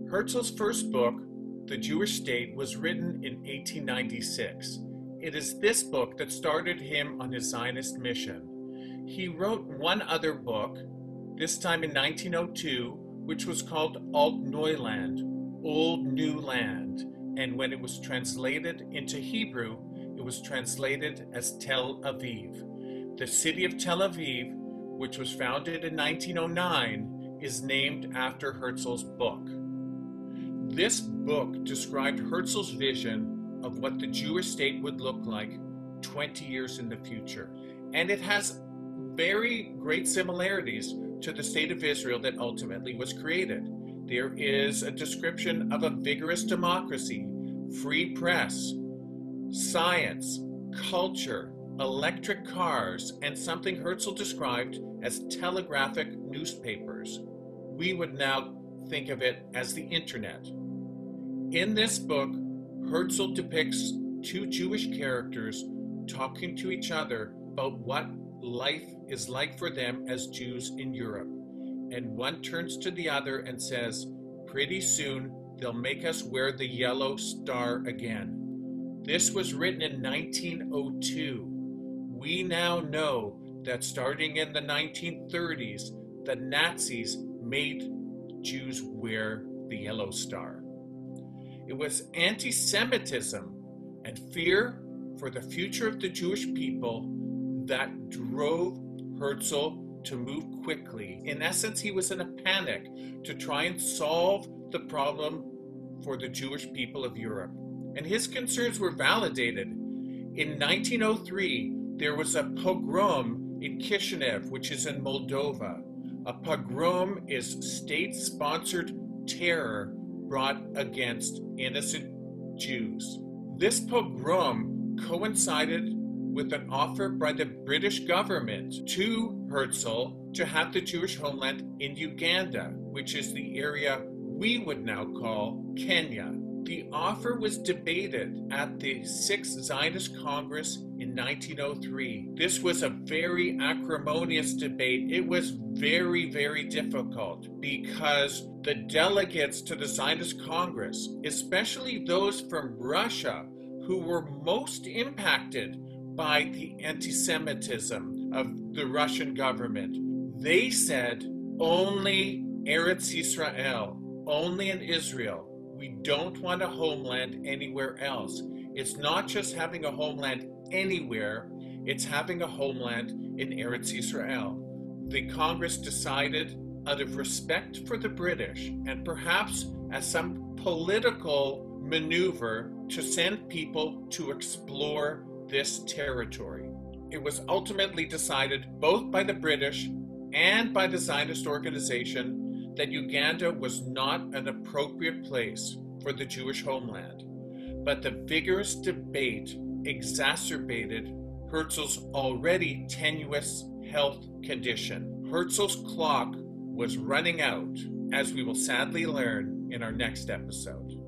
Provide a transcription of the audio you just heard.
Herzl's first book, The Jewish State, was written in 1896. It is this book that started him on his Zionist mission. He wrote one other book, this time in 1902, which was called Alt Neuland, Old New Land, and when it was translated into Hebrew, it was translated as Tel Aviv. The city of Tel Aviv, which was founded in 1909, is named after Herzl's book. This book described Herzl's vision of what the Jewish state would look like 20 years in the future, and it has very great similarities to the state of Israel that ultimately was created. There is a description of a vigorous democracy, free press, science, culture, electric cars, and something Herzl described as telegraphic newspapers. We would now think of it as the internet. In this book, Herzl depicts two Jewish characters talking to each other about what life is like for them as Jews in Europe. And one turns to the other and says, "Pretty soon they'll make us wear the yellow star again." This was written in 1902. We now know that starting in the 1930s, the Nazis made Jews wear the yellow star. It was anti-Semitism and fear for the future of the Jewish people that drove Herzl to move quickly. In essence, he was in a panic to try and solve the problem for the Jewish people of Europe. And his concerns were validated. In 1903, there was a pogrom in Kishinev, which is in Moldova. A pogrom is state-sponsored terror brought against innocent Jews. This pogrom coincided with an offer by the British government to Herzl to have the Jewish homeland in Uganda, which is the area we would now call Kenya. The offer was debated at the Sixth Zionist Congress in 1903. This was a very acrimonious debate. It was very, very difficult because the delegates to the Zionist Congress, especially those from Russia, who were most impacted by the anti-Semitism of the Russian government, they said only Eretz Yisrael, only in Israel. We don't want a homeland anywhere else. It's not just having a homeland anywhere, it's having a homeland in Eretz Yisrael. The Congress decided, out of respect for the British, and perhaps as some political maneuver, to send people to explore this territory. It was ultimately decided both by the British and by the Zionist organization that Uganda was not an appropriate place for the Jewish homeland. But the vigorous debate exacerbated Herzl's already tenuous health condition. Herzl's clock was running out, as we will sadly learn in our next episode.